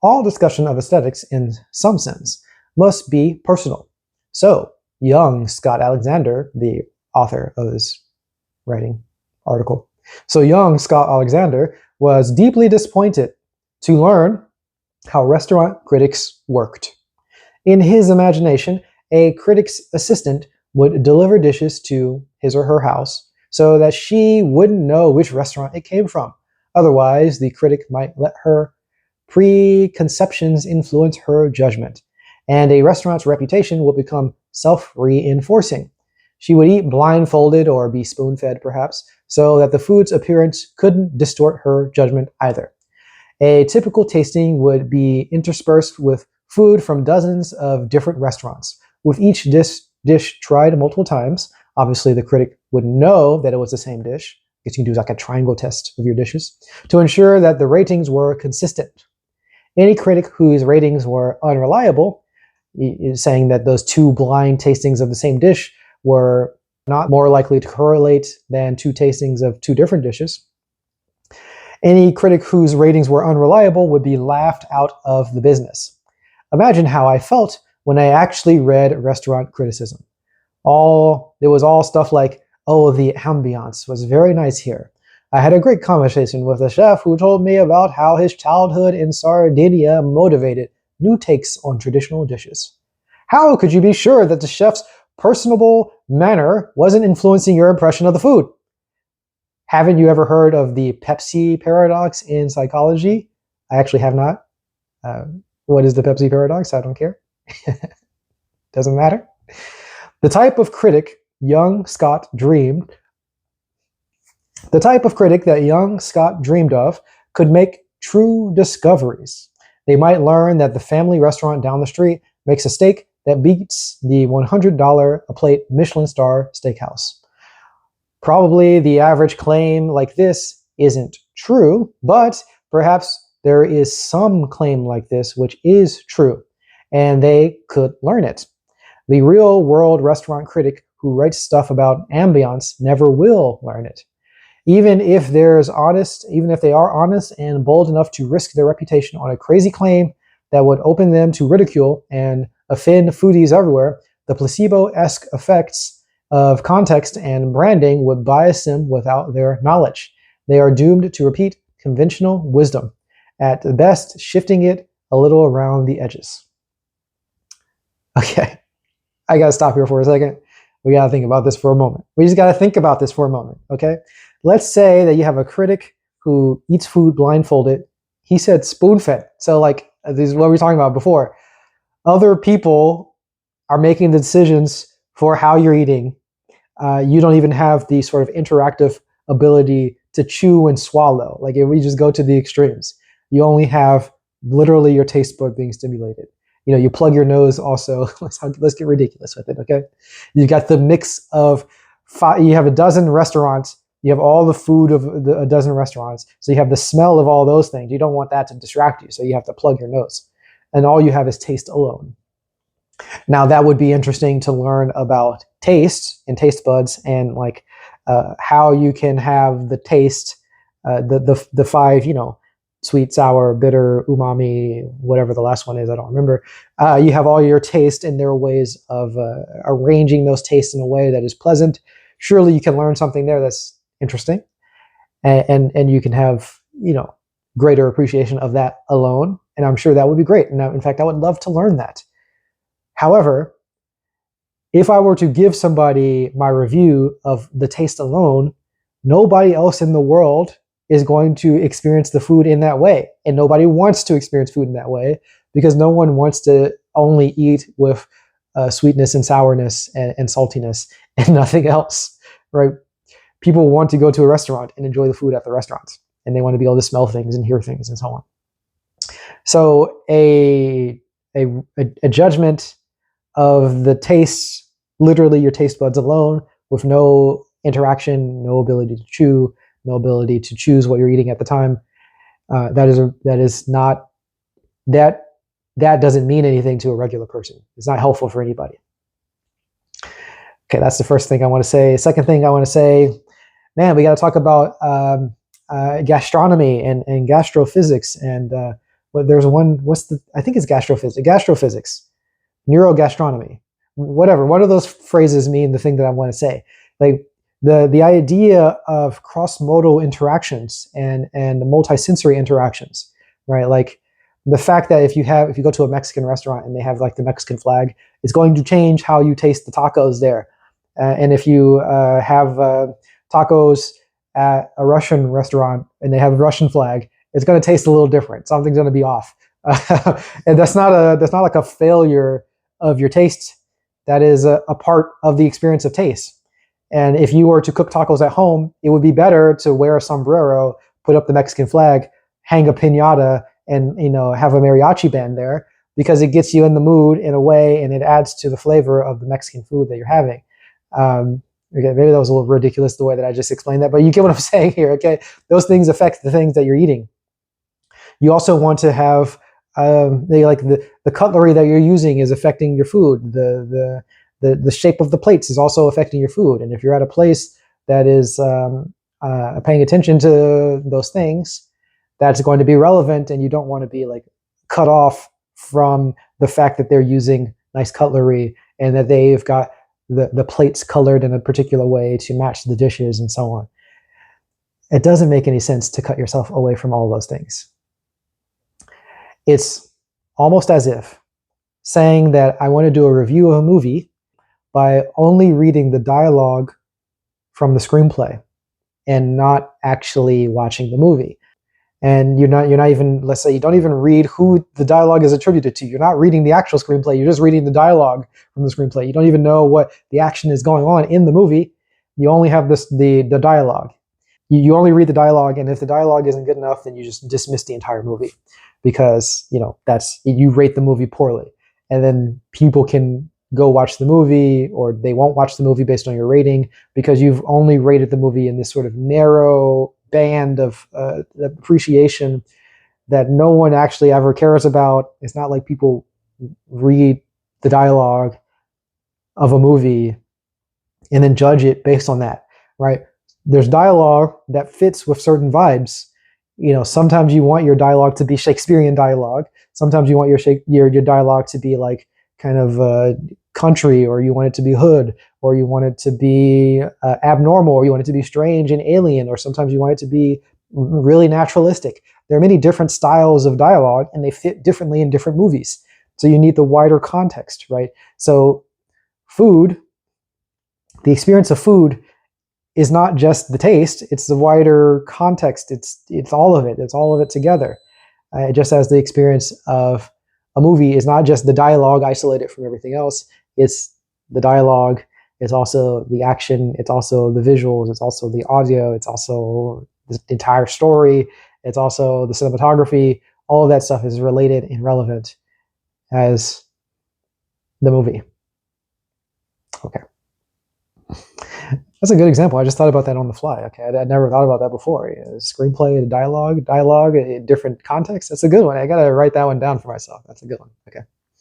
All discussion of aesthetics, in some sense, must be personal. So, young Scott Alexander, the author of this writing article, so young Scott Alexander was deeply disappointed to learn how restaurant critics worked. In his imagination, a critic's assistant would deliver dishes to his or her house so that she wouldn't know which restaurant it came from. Otherwise, the critic might let her preconceptions influence her judgment, and a restaurant's reputation would become self-reinforcing. She would eat blindfolded or be spoon-fed, perhaps, so that the food's appearance couldn't distort her judgment either. A typical tasting would be interspersed with food from dozens of different restaurants, with each dish tried multiple times. Obviously, the critic would know that it was the same dish. I guess you can do like a triangle test of your dishes to ensure that the ratings were consistent. Any critic whose ratings were unreliable, saying that those two blind tastings of the same dish were not more likely to correlate than two tastings of two different dishes. Any critic whose ratings were unreliable would be laughed out of the business. Imagine how I felt when I actually read restaurant criticism. There was all stuff like, oh, the ambiance was very nice here. I had a great conversation with a chef who told me about how his childhood in Sardinia motivated new takes on traditional dishes. How could you be sure that the chef's personable manner wasn't influencing your impression of the food? Haven't you ever heard of the Pepsi paradox in psychology? I actually have not. What is the Pepsi paradox? I don't care. Doesn't matter. The type of critic young Scott dreamed of could make true discoveries. They might learn that the family restaurant down the street makes a steak that beats the $100 a plate Michelin-star steakhouse. Probably the average claim like this isn't true, but perhaps there is some claim like this which is true, and they could learn it. The real-world restaurant critic who writes stuff about ambiance never will learn it. Even if they are honest and bold enough to risk their reputation on a crazy claim that would open them to ridicule and offend foodies everywhere, the placebo-esque effects of context and branding would bias them without their knowledge. They are doomed to repeat conventional wisdom, at the best shifting it a little around the edges. Okay, I gotta stop here for a second. We gotta think about this for a moment. We just gotta think about this for a moment, okay? Let's say that you have a critic who eats food blindfolded. He said spoon-fed. So like, this is what we were talking about before. Other people are making the decisions for how you're eating. You don't even have the sort of interactive ability to chew and swallow. Like if we just go to the extremes, you only have literally your taste bud being stimulated. You know, you plug your nose also. Let's get ridiculous with it, okay? You got the mix of you have a dozen restaurants. You have all the food of a dozen restaurants. So you have the smell of all those things. You don't want that to distract you. So you have to plug your nose. And all you have is taste alone. Now that would be interesting to learn about taste and taste buds and like how you can have the taste, the five, sweet, sour, bitter, umami, whatever the last one is, I don't remember. You have all your taste, and there are ways of arranging those tastes in a way that is pleasant. Surely you can learn something there that's interesting, and you can have greater appreciation of that alone. And I'm sure that would be great. And in fact, I would love to learn that. However, if I were to give somebody my review of the taste alone, nobody else in the world is going to experience the food in that way. And nobody wants to experience food in that way because no one wants to only eat with sweetness and sourness and saltiness and nothing else, right? People want to go to a restaurant and enjoy the food at the restaurants, and they want to be able to smell things and hear things and so on. So a judgment of the taste, literally your taste buds alone, with no interaction, no ability to chew, no ability to choose what you're eating at the time, that doesn't mean anything to a regular person. It's not helpful for anybody. Okay, that's the first thing I want to say. Second thing I want to say, man, we got to talk about gastronomy and gastrophysics and but there's one, I think it's gastrophysics, neurogastronomy, whatever. What do those phrases mean? The thing that I want to say, like the idea of cross-modal interactions and the multisensory interactions, right? Like the fact that if you go to a Mexican restaurant and they have like the Mexican flag, it's going to change how you taste the tacos there. And if you have tacos at a Russian restaurant and they have a Russian flag, it's going to taste a little different. Something's going to be off. And that's not like a failure of your taste. That is a part of the experience of taste. And if you were to cook tacos at home, it would be better to wear a sombrero, put up the Mexican flag, hang a piñata, and have a mariachi band there, because it gets you in the mood in a way, and it adds to the flavor of the Mexican food that you're having. Okay, maybe that was a little ridiculous the way that I just explained that, but you get what I'm saying here. Okay, those things affect the things that you're eating. You also want to have the cutlery that you're using is affecting your food. The shape of the plates is also affecting your food. And if you're at a place that is paying attention to those things, that's going to be relevant, and you don't want to be like cut off from the fact that they're using nice cutlery and that they've got the plates colored in a particular way to match the dishes and so on. It doesn't make any sense to cut yourself away from all those things. It's almost as if saying that I want to do a review of a movie by only reading the dialogue from the screenplay and not actually watching the movie. And you're not even, let's say you don't even read who the dialogue is attributed to. You're not reading the actual screenplay. You're just reading the dialogue from the screenplay. You don't even know what the action is going on in the movie. You only have the dialogue. You only read the dialogue, and if the dialogue isn't good enough, then you just dismiss the entire movie, because you rate the movie poorly. And then people can go watch the movie, or they won't watch the movie based on your rating, because you've only rated the movie in this sort of narrow band of appreciation that no one actually ever cares about. It's not like people read the dialogue of a movie and then judge it based on that, right? There's dialogue that fits with certain vibes. Sometimes you want your dialogue to be Shakespearean dialogue. Sometimes you want your dialogue to be like kind of country, or you want it to be hood, or you want it to be abnormal, or you want it to be strange and alien, or sometimes you want it to be really naturalistic. There are many different styles of dialogue, and they fit differently in different movies. So you need the wider context, right? So food, the experience of food, is not just the taste, it's the wider context. It's all of it. It's all of it together. Just as the experience of a movie is not just the dialogue isolated from everything else, it's the dialogue, it's also the action, it's also the visuals, it's also the audio, it's also the entire story, it's also the cinematography. All of that stuff is related and relevant as the movie. Okay. That's a good example. I just thought about that on the fly. Okay, I'd never thought about that before. Screenplay, dialogue, in different contexts. That's a good one. I gotta write that one down for myself. That's a good one. Okay.